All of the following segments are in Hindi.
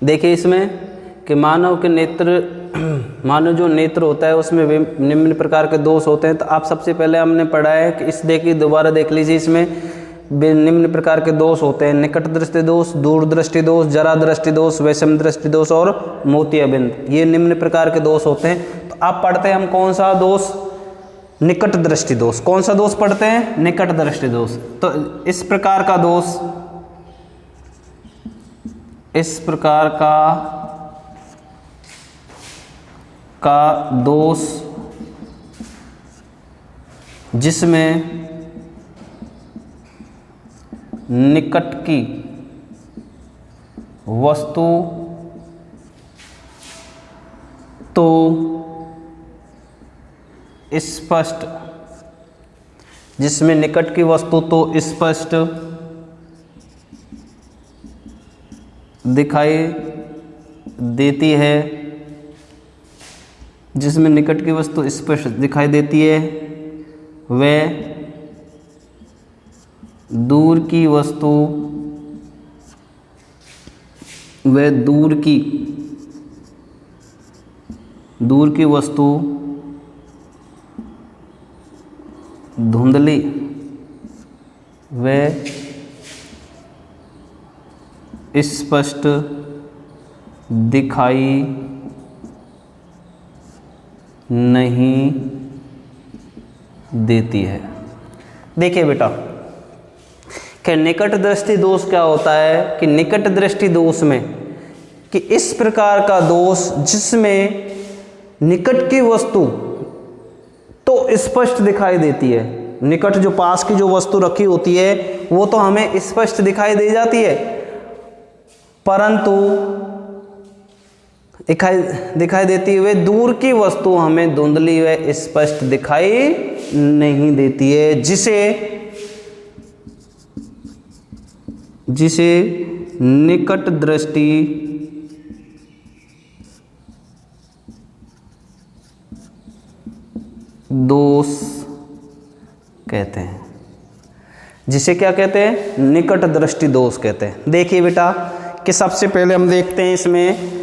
देखिए इसमें कि मानव के नेत्र, मानव जो नेत्र होता है उसमें निम्न प्रकार के दोष होते हैं। तो आप सबसे पहले हमने पढ़ा है कि इस देखिए दोबारा देख लीजिए, इसमें निम्न प्रकार के दोष होते हैं: निकट दृष्टि दोष, दूर दृष्टि दोष, जरा दृष्टि दोष, वैषम दृष्टि दोष और मोतियाबिंद। ये निम्न प्रकार के दोष होते हैं। तो आप पढ़ते हैं हम कौन सा दोष? निकट दृष्टि दोष। कौन सा दोष पढ़ते हैं? निकट दृष्टि दोष। तो इस प्रकार का दोष, इस प्रकार का दोष जिसमें निकट की वस्तु तो स्पष्ट, जिसमें निकट की वस्तु तो स्पष्ट दिखाई देती है, जिसमें निकट की वस्तु स्पष्ट दिखाई देती है, वह दूर की वस्तु, वह दूर की वस्तु धुंधली वह स्पष्ट दिखाई नहीं देती है। देखिए बेटा कि निकट दृष्टि दोष क्या होता है कि निकट दृष्टि दोष में कि इस प्रकार का दोष जिसमें निकट की वस्तु तो स्पष्ट दिखाई देती है, निकट जो पास की जो वस्तु रखी होती है वो तो हमें स्पष्ट दिखाई दे जाती है, परंतु दिखाई देती हुए दूर की वस्तु हमें धुंधली व स्पष्ट दिखाई नहीं देती है, जिसे निकट दृष्टि दोष कहते हैं। जिसे क्या कहते हैं? निकट दृष्टि दोष कहते हैं। देखिए बेटा कि सबसे पहले हम देखते हैं इसमें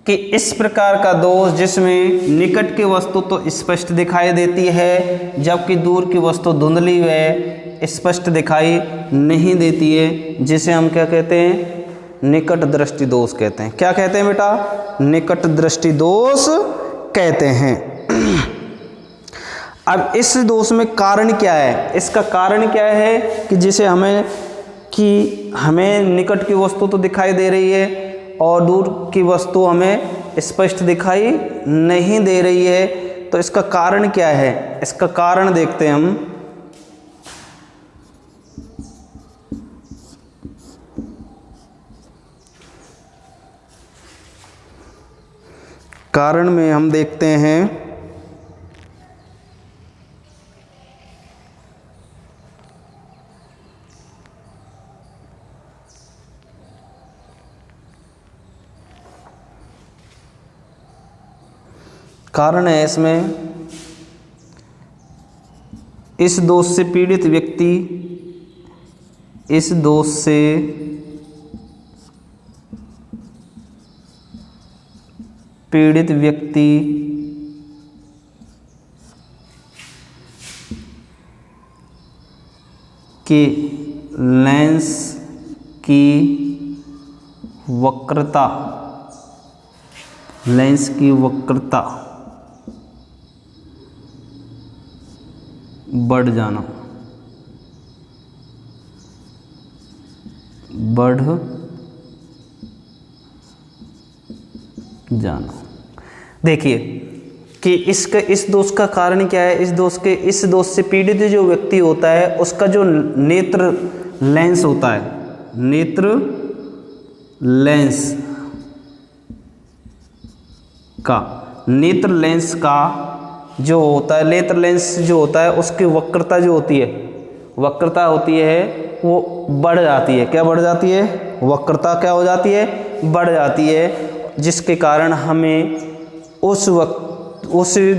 कि इस प्रकार का दोष जिसमें निकट की वस्तु तो स्पष्ट दिखाई देती है जबकि दूर की वस्तु धुंधली व स्पष्ट दिखाई नहीं देती है, जिसे हम क्या कहते हैं? निकट दृष्टि दोष कहते हैं। क्या कहते हैं बेटा? निकट दृष्टि दोष कहते हैं। अब इस दोष में कारण क्या है? इसका कारण क्या है कि जिसे हमें निकट की वस्तु तो दिखाई दे रही है और दूर की वस्तु हमें स्पष्ट दिखाई नहीं दे रही है, तो इसका कारण क्या है? इसका कारण देखते हैं हम। कारण में हम देखते हैं कारण है इसमें इस दोष से पीड़ित व्यक्ति, इस दोष से पीड़ित व्यक्ति के लेंस की वक्रता, लेंस की वक्रता बढ़ जाना, बढ़ जाना। देखिए कि इस दोष का कारण क्या है? इस दोष से पीड़ित जो व्यक्ति होता है उसका जो नेत्र लेंस होता है, नेत्र लेंस का जो होता है, नेत्र लेंस जो होता है उसकी वक्रता जो होती है, वक्रता होती है वो बढ़ जाती है। क्या बढ़ जाती है? वक्रता क्या हो जाती है? बढ़ जाती है, जिसके कारण हमें उस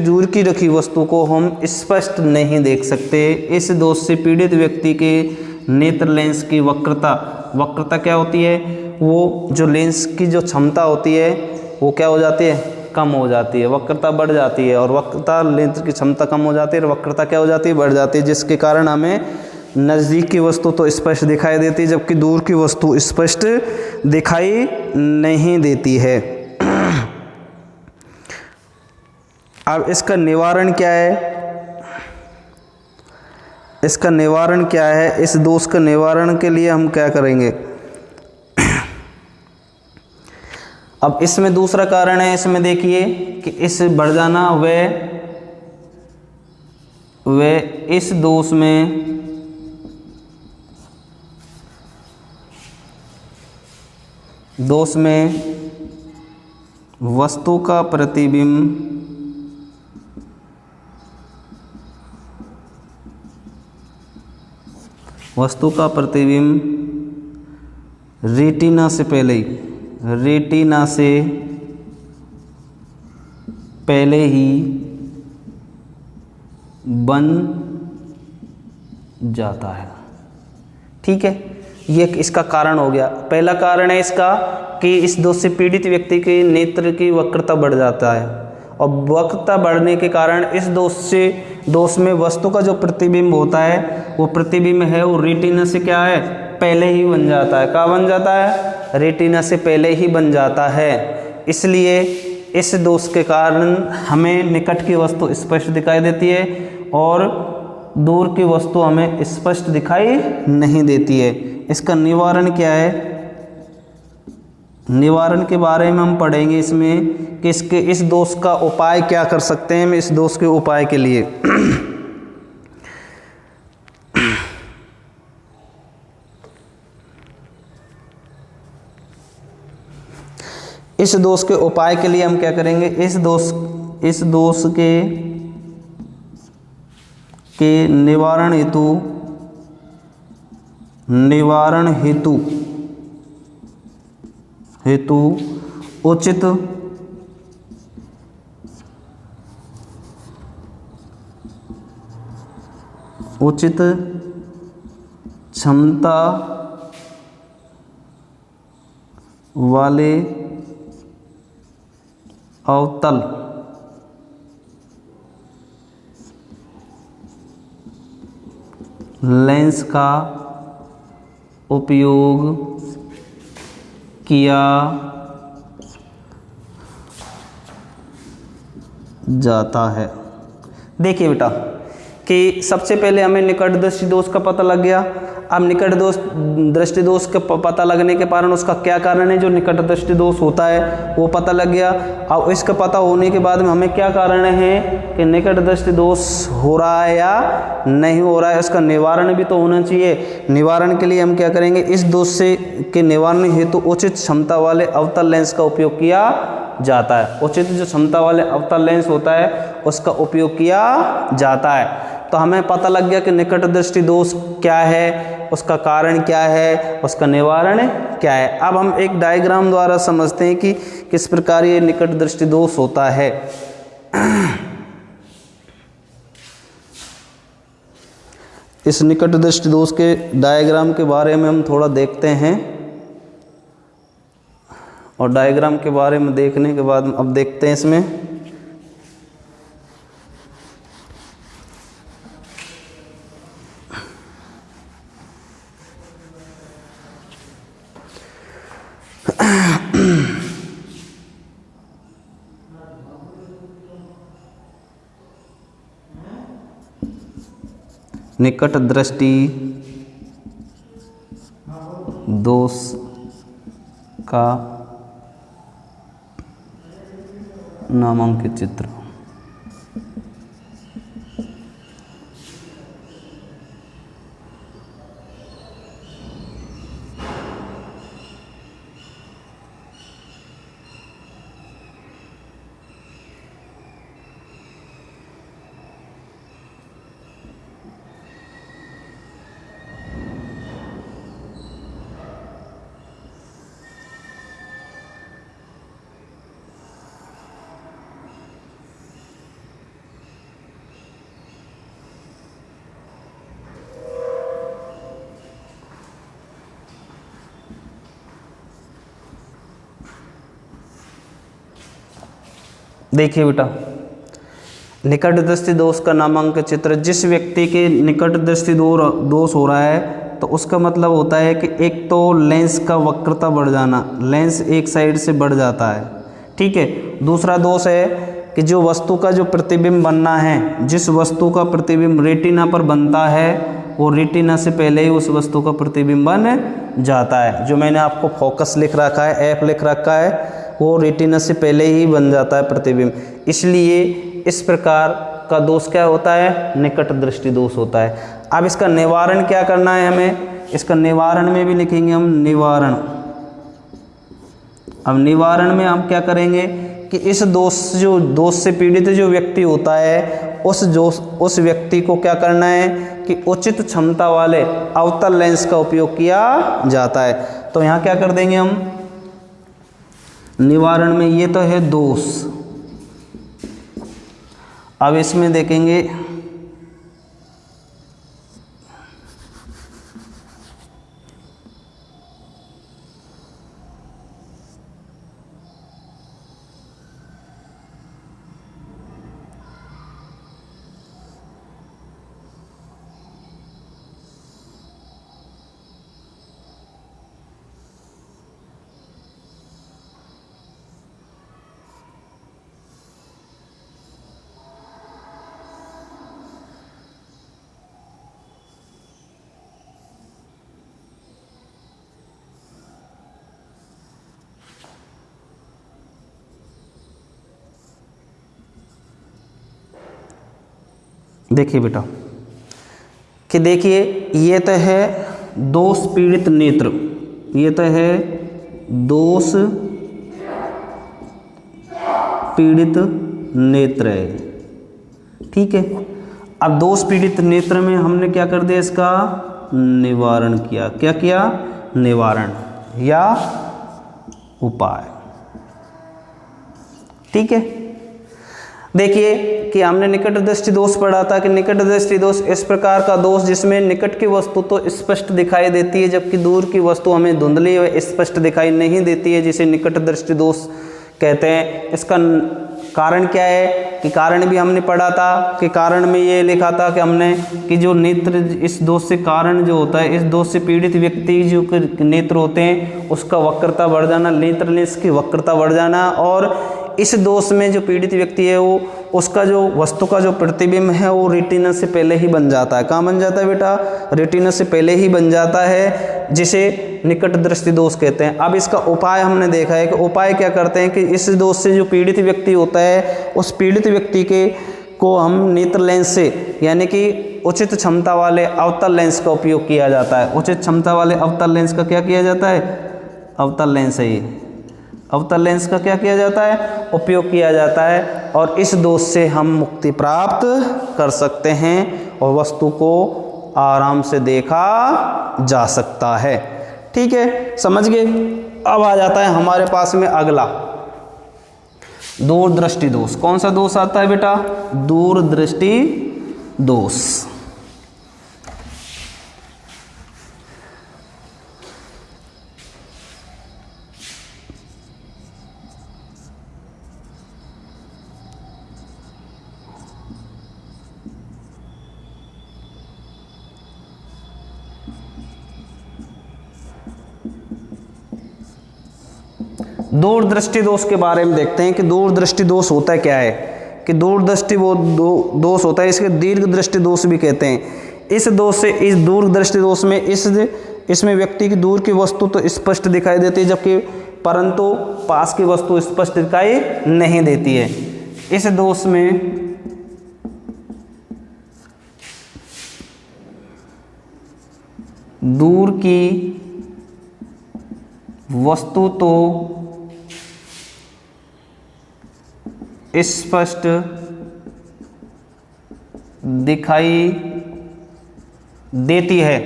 दूर की रखी वस्तु को हम स्पष्ट नहीं देख सकते। इस दोष से पीड़ित व्यक्ति के नेत्र लेंस की वक्रता क्या होती है? वो जो लेंस की जो क्षमता होती है वो क्या हो जाती है, कम हो जाती है, वक्रता बढ़ जाती है, और वक्रता लेंस की क्षमता कम हो जाती है और वक्रता क्या हो जाती है, बढ़ जाती है, जिसके कारण हमें नज़दीक की वस्तु तो स्पष्ट दिखाई देती है जबकि दूर की वस्तु स्पष्ट दिखाई नहीं देती है। अब इसका निवारण क्या है, इसका निवारण क्या है, इस दोष का निवारण के लिए हम क्या करेंगे। अब इसमें दूसरा कारण है, इसमें देखिए कि इस बढ़ जाना वे इस दोष में वस्तु का प्रतिबिंब रेटिना से पहले ही बन जाता है। ठीक है, ये इसका कारण हो गया। पहला कारण है इसका कि इस दोष से पीड़ित व्यक्ति के नेत्र की वक्रता बढ़ जाता है, और वक्रता बढ़ने के कारण इस दोष में वस्तु का जो प्रतिबिंब होता है वो प्रतिबिंब है वो रेटिना से क्या है, पहले ही बन जाता है। क्या बन जाता है, रेटिना से पहले ही बन जाता है। इसलिए इस दोष के कारण हमें निकट की वस्तु स्पष्ट दिखाई देती है और दूर की वस्तु हमें स्पष्ट दिखाई नहीं देती है। इसका निवारण क्या है, निवारण के बारे में हम पढ़ेंगे इसमें कि इस दोष का उपाय क्या कर सकते हैं हम इस दोष के उपाय के लिए। इस दोष के उपाय के लिए हम क्या करेंगे, इस दोष के निवारण हेतु उचित क्षमता वाले अवतल लेंस का उपयोग किया जाता है। देखिए बेटा कि सबसे पहले हमें निकट दृष्टि दोष का पता लग गया। अब निकट दृष्टि दोष का पता लगने के कारण उसका क्या कारण है, जो निकट दृष्टि दोष होता है वो पता लग गया। अब इसका पता होने के बाद में हमें क्या कारण है कि निकट दृष्टि दोष हो रहा है या नहीं हो रहा है, उसका निवारण भी तो होना चाहिए। निवारण के लिए हम क्या करेंगे, इस दोष के निवारण हेतु उचित क्षमता वाले अवतल लेंस का उपयोग किया जाता है। उचित जो क्षमता वाले अवतल लेंस होता है उसका उपयोग किया जाता है। तो हमें पता लग गया कि निकट दृष्टि दोष क्या है, उसका कारण क्या है, उसका निवारण क्या है। अब हम एक डायग्राम द्वारा समझते हैं कि किस प्रकार ये निकट दृष्टि दोष होता है। इस निकट दृष्टि दोष के डायग्राम के बारे में हम थोड़ा देखते हैं, और डायग्राम के बारे में देखने के बाद अब देखते हैं इसमें निकट दृष्टि दोष का नामांकित चित्र। देखिए बेटा, निकट दृष्टि दोष का नामांकित चित्र, जिस व्यक्ति के निकट दृष्टि दोष हो रहा है तो उसका मतलब होता है कि एक तो लेंस का वक्रता बढ़ जाना, लेंस एक साइड से बढ़ जाता है, ठीक है। दूसरा दोष है कि जो वस्तु का जो प्रतिबिंब बनना है, जिस वस्तु का प्रतिबिंब रेटिना पर बनता है वो रेटिना से पहले ही उस वस्तु का प्रतिबिंब बन जाता है। जो मैंने आपको फोकस लिख रखा है, एफ लिख रखा है, वो रेटिना से पहले ही बन जाता है प्रतिबिंब। इसलिए इस प्रकार का दोष क्या होता है, निकट दृष्टि दोष होता है। अब इसका निवारण क्या करना है हमें, इसका निवारण में भी लिखेंगे हम निवारण। अब निवारण में हम क्या करेंगे कि इस दोष से पीड़ित जो व्यक्ति होता है उस व्यक्ति को क्या करना है कि उचित क्षमता वाले अवतल लेंस का उपयोग किया जाता है। तो यहाँ क्या कर देंगे हम निवारण में, ये तो है दोष। अब इसमें देखेंगे देखिए बेटा कि देखिए ये तो है दोष पीड़ित नेत्र, ये तो है दोष पीड़ित नेत्र है, ठीक है। अब दोष पीड़ित नेत्र में हमने क्या कर दिया, इसका निवारण किया। क्या किया, निवारण या उपाय, ठीक है। देखिए कि हमने निकट दृष्टि दोष पढ़ा था कि निकट दृष्टि दोष इस प्रकार का दोष जिसमें निकट की वस्तु तो स्पष्ट दिखाई देती है जबकि दूर की वस्तु हमें धुंधली व स्पष्ट दिखाई नहीं देती है, जिसे निकट दृष्टि दोष कहते हैं। इसका कारण क्या है कि कारण भी हमने पढ़ा था कि कारण में ये लिखा था कि हमने कि जो नेत्र, इस दोष से कारण जो होता है, इस दोष से पीड़ित व्यक्ति जो नेत्र होते हैं उसका वक्रता बढ़ जाना, नेत्र लेंस की वक्रता बढ़ जाना, और इस दोष में जो पीड़ित व्यक्ति है वो उसका जो वस्तु का जो प्रतिबिंब है वो रेटिना से पहले ही बन जाता है। कहाँ बन जाता है बेटा, रेटिना से पहले ही बन जाता है, जिसे निकट दृष्टि दोष कहते हैं। अब इसका उपाय हमने देखा है कि उपाय क्या करते हैं कि इस दोष से जो पीड़ित व्यक्ति होता है उस पीड़ित व्यक्ति को हम नेत्र लेंस से यानी कि उचित क्षमता वाले अवतल लेंस का उपयोग किया जाता है। उचित क्षमता वाले अवतल लेंस का क्या किया जाता है, अवतल लेंस है ये, अवतल लेंस का क्या किया जाता है, उपयोग किया जाता है, और इस दोष से हम मुक्ति प्राप्त कर सकते हैं और वस्तु को आराम से देखा जा सकता है, ठीक है, समझ गए। अब आ जाता है हमारे पास में अगला दूरदृष्टि दोष। कौन सा दोष आता है बेटा, दूरदृष्टि दोष। दूरदृष्टि दोष के बारे में देखते हैं कि दूरदृष्टि दोष होता क्या है। कि दूरदृष्टि वो दोष होता है, इसके दीर्घ दृष्टि दोष भी कहते हैं। इस दोष से, इस दूरदृष्टि दोष में इसमें व्यक्ति की दूर की वस्तु तो स्पष्ट दिखाई देती है जबकि परंतु पास की वस्तु स्पष्ट दिखाई नहीं देती है। इस दोष में दूर की वस्तु तो स्पष्ट दिखाई देती है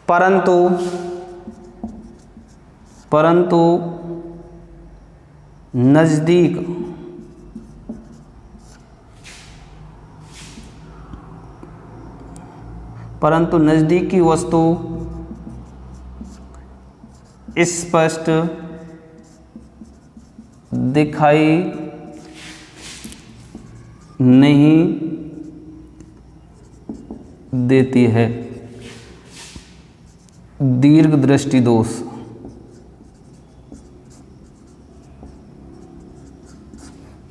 परंतु नज़दीक की वस्तु स्पष्ट दिखाई नहीं देती है। दीर्घ दृष्टि दोष,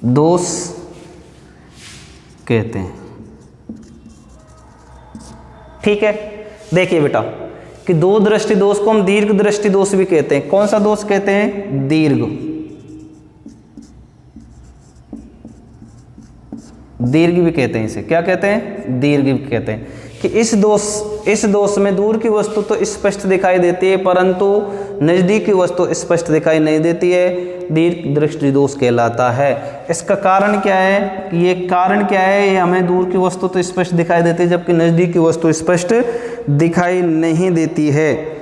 दोष कहते हैं। ठीक है, देखिए बेटा कि दो दृष्टि दोष को हम दीर्घ दृष्टि दोष भी कहते हैं। कौन सा दोष कहते हैं? दीर्घ, दीर्घ भी कहते हैं इसे। क्या कहते हैं? दीर्घ भी कहते हैं कि इस दोष में दूर की वस्तु तो स्पष्ट दिखाई देती है परंतु नजदीक की वस्तु स्पष्ट दिखाई नहीं देती है, दीर्घ दृष्टि दोष कहलाता है। इसका कारण क्या है? ये कारण क्या है? ये हमें दूर की वस्तु तो स्पष्ट दिखाई देती है जबकि नजदीक की वस्तु स्पष्ट दिखाई नहीं देती है।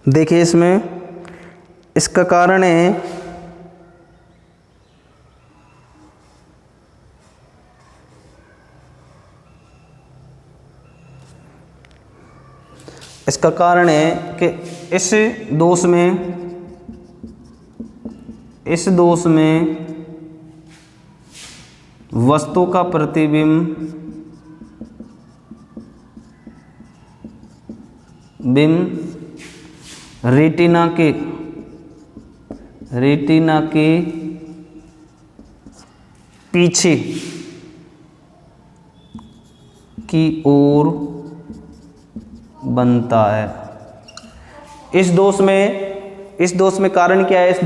देखिए इसमें इसका कारण है कि इस दोष में वस्तु का प्रतिबिंब रेटिना के पीछे की ओर बनता है। इस दोष में कारण क्या है? इस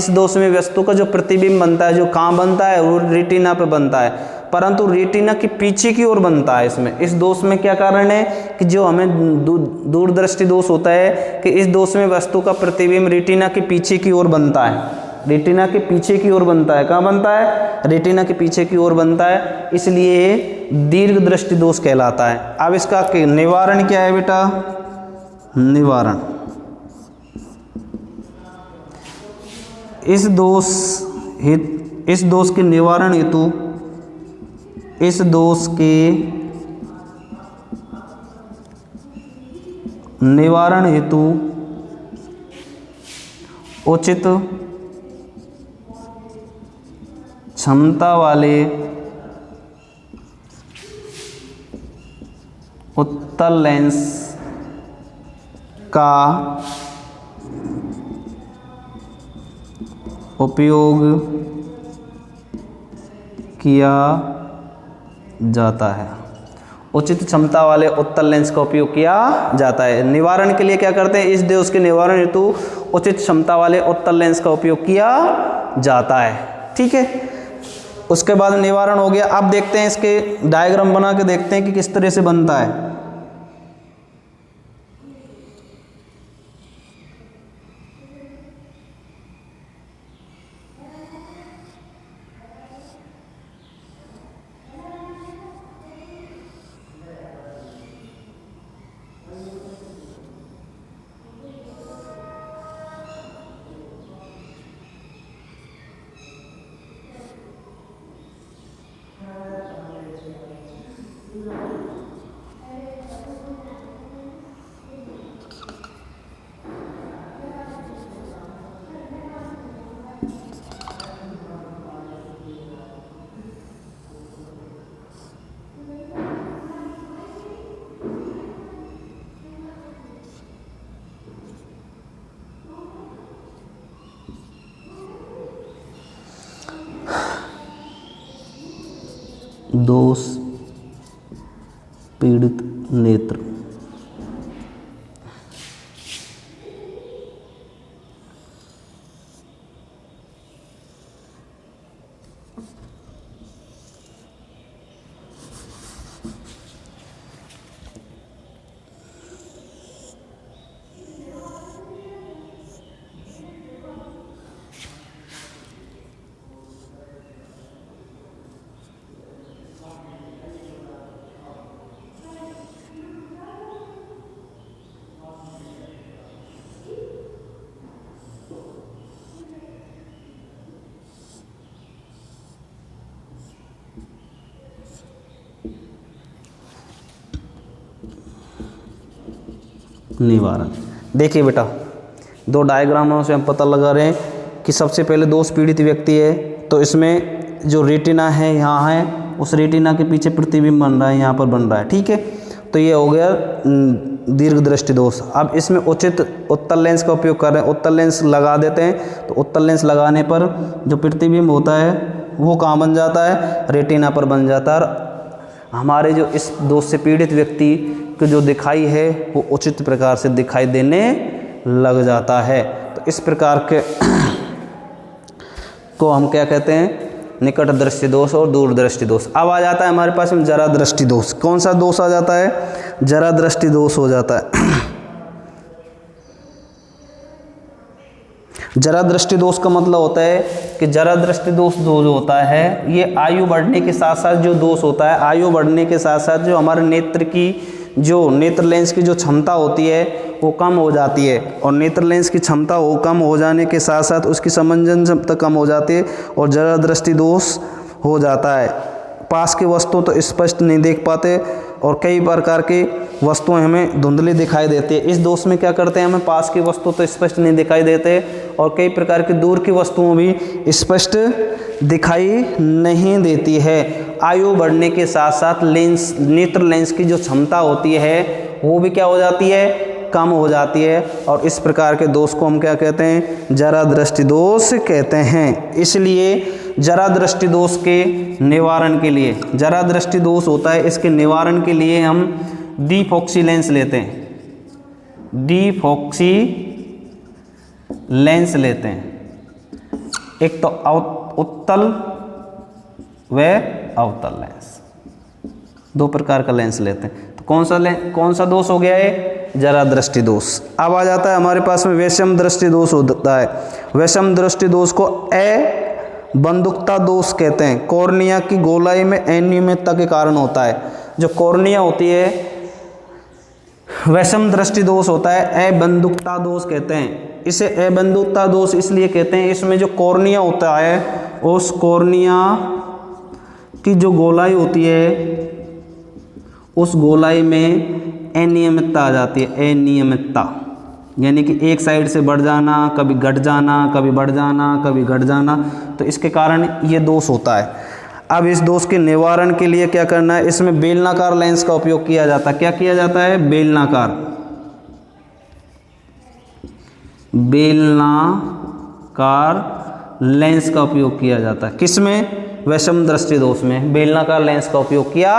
दोष में वस्तु का जो प्रतिबिंब बनता है, जो कहाँ बनता है? वो रेटिना पे बनता है, परंतु रेटिना के पीछे की ओर बनता है। इस दोष में क्या कारण है कि जो हमें दूरदृष्टि दोष होता है कि इस दोष में वस्तु का प्रतिबिंब रेटिना के पीछे की ओर बनता है। रेटिना के पीछे की ओर बनता है। कहाँ बनता है? रेटिना के पीछे की ओर बनता है, इसलिए दीर्घ दृष्टि दोष कहलाता है। अब इसका निवारण क्या है बेटा? निवारण, इस दोष के निवारण हेतु इस दोष के निवारण हेतु उचित क्षमता वाले उत्तल लेंस का उपयोग किया जाता है। उचित क्षमता वाले उत्तल लेंस का उपयोग किया जाता है। निवारण के लिए क्या करते हैं? इस दोष के निवारण हेतु उचित क्षमता वाले उत्तल लेंस का उपयोग किया जाता है। ठीक है, उसके बाद निवारण हो गया। अब देखते हैं इसके डायग्राम बना के देखते हैं कि किस तरह से बनता है। दोष पीड़ित नेत्र। निवारण। देखिए बेटा, दो डायग्रामों से हम पता लगा रहे हैं कि सबसे पहले दोष पीड़ित व्यक्ति है, तो इसमें जो रेटिना है यहाँ है, उस रेटिना के पीछे प्रतिबिंब बन रहा है, यहाँ पर बन रहा है, ठीक है। तो ये हो गया दीर्घ दृष्टि दोष। अब इसमें उचित उत्तल लेंस का उपयोग कर रहे हैं, उत्तल लेंस लगा देते हैं, तो उत्तल लेंस लगाने पर जो प्रतिबिंब होता है वो कहाँ बन जाता है, रेटिना पर बन जाता है, और हमारे जो इस दोष से पीड़ित व्यक्ति की जो दिखाई है वो उचित प्रकार से दिखाई देने लग जाता है। तो इस प्रकार के को हम क्या कहते हैं, निकट दृष्टि दोष और दूर दृष्टि दोष। अब आ जाता है हमारे पास में जरा दृष्टि दोष। कौन सा दोष आ जाता है, जरा दृष्टि दोष हो जाता है। जरा दृष्टि दोष का मतलब होता है कि जरा दृष्टि दोष जो होता है, ये आयु बढ़ने के साथ साथ जो दोष होता है, आयु बढ़ने के साथ साथ जो हमारे नेत्र की जो नेत्र लेंस की जो क्षमता होती है वो कम हो जाती है, और नेत्र लेंस की क्षमता वो कम हो जाने के साथ साथ उसकी समंजन क्षमता कम हो जाती है और जरा दृष्टि दोष हो जाता है। पास की वस्तु तो स्पष्ट नहीं देख पाते और कई प्रकार की वस्तुएं हमें धुंधली दिखाई देती है। इस दोष में क्या करते हैं, हमें पास की वस्तु तो स्पष्ट नहीं दिखाई देते और कई प्रकार की दूर की वस्तुएं भी स्पष्ट दिखाई नहीं देती है। आयु बढ़ने के साथ साथ लेंस नेत्र लेंस की जो क्षमता होती है वो भी क्या हो जाती है, कम हो जाती है, और इस प्रकार के दोष को हम क्या कहते हैं, जरा दृष्टि दोष कहते हैं। इसलिए जरा दृष्टि दोष के निवारण के लिए, जरा दृष्टि दोष होता है, इसके निवारण के लिए हम डीफॉक्सी लेंस लेते हैं, डीफॉक्सी लेंस लेते हैं। एक तो उत्तल व अवतल लेंस, दो प्रकार का लेंस लेते हैं। तो कौन सा दोष हो गया है, जरा दृष्टि दोष। अब आ जाता है हमारे पास में वैषम दृष्टि दोष होता है। वैषम दृष्टि दोष को बंदुकता दोष कहते हैं। कॉर्निया की गोलाई में अनियमितता के कारण होता है। जो कॉर्निया होती है, वैषम दृष्टि दोष होता है, अबंदुकता दोष कहते हैं। इसे अबंदुकता दोष इसलिए कहते हैं, इसमें जो कॉर्निया होता है उस कॉर्निया की जो गोलाई होती है उस गोलाई में अनियमितता आ जाती है, अनियमितता, यानी कि एक साइड से बढ़ जाना, कभी घट जाना, कभी बढ़ जाना, कभी घट जाना, तो इसके कारण ये दोष होता है। अब इस दोष के निवारण के लिए क्या करना है, इसमें बेलनाकार लेंस का उपयोग किया जाता है। क्या किया जाता है, बेलनाकार लेंस का उपयोग किया जाता है। किसमें, वैषम दृष्टि दोष में बेलनाकार लेंस का उपयोग किया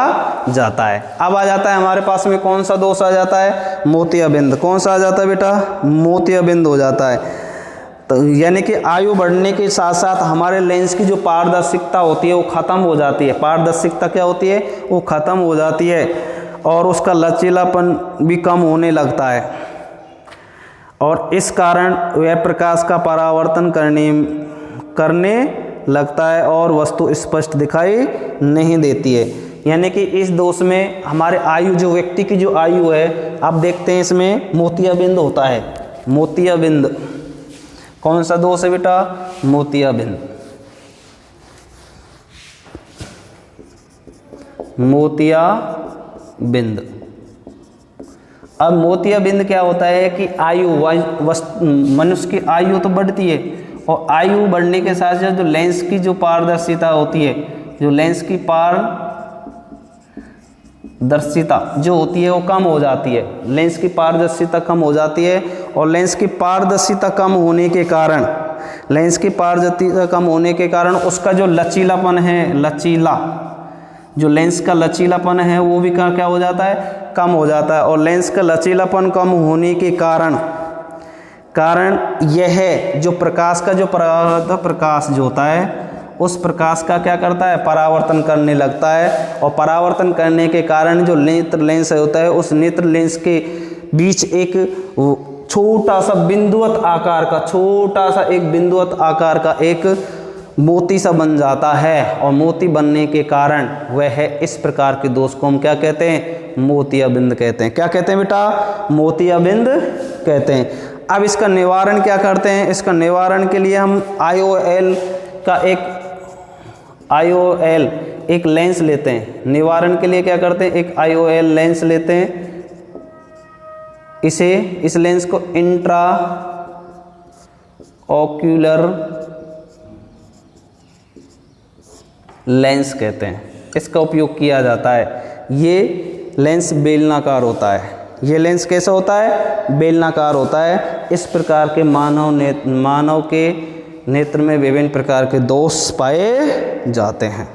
जाता है। अब आ जाता है हमारे पास में कौन सा दोष आ जाता है, मोतियाबिंद। कौन सा आ जाता है बेटा, मोतियाबिंद हो जाता है। तो यानी कि आयु बढ़ने के साथ साथ हमारे लेंस की जो पारदर्शिकता होती है वो ख़त्म हो जाती है। पारदर्शिकता क्या होती है, वो ख़त्म हो जाती है और उसका लचीलापन भी कम होने लगता है, और इस कारण वह प्रकाश का परावर्तन करने लगता है और वस्तु स्पष्ट दिखाई नहीं देती है। यानी कि इस दोष में हमारे आयु, जो व्यक्ति की जो आयु है, आप देखते हैं इसमें मोतियाबिंद होता है। मोतियाबिंद कौन सा दोष है बेटा, मोतियाबिंद। मोतियाबिंद। अब मोतियाबिंद क्या होता है कि आयु, मनुष्य की आयु तो बढ़ती है और आयु बढ़ने के साथ साथ जो लेंस की जो पारदर्शिता होती है, जो लेंस की पारदर्शिता जो होती है वो कम हो जाती है। लेंस की पारदर्शिता कम हो जाती है और लेंस की पारदर्शिता कम होने के कारण उसका जो लचीलापन है, जो लेंस का लचीलापन है वो भी क्या हो जाता है, कम हो जाता है। और लेंस का लचीलापन कम होने के कारण यह है जो प्रकाश का जो प्रकाश जो होता है उस प्रकाश का क्या करता है, परावर्तन करने लगता है। और परावर्तन करने के कारण जो नेत्र लेंस होता है उस नेत्र लेंस के बीच एक छोटा सा बिंदुवत आकार का एक मोती सा बन जाता है, और मोती बनने के कारण वह इस प्रकार के दोष को हम क्या कहते हैं, मोतियाबिंद कहते हैं। क्या कहते हैं बेटा, मोतियाबिंद कहते हैं। अब इसका निवारण क्या करते हैं, इसका निवारण के लिए हम IOL का एक लेंस लेते हैं। निवारण के लिए क्या करते हैं, एक IOL लेंस लेते हैं। इस लेंस को इंट्रा ऑक्यूलर लेंस कहते हैं, इसका उपयोग किया जाता है। ये लेंस बेलनाकार होता है। ये लेंस कैसा होता है? बेलनाकार होता है। इस प्रकार के मानव के नेत्र में विभिन्न प्रकार के दोष पाए जाते हैं।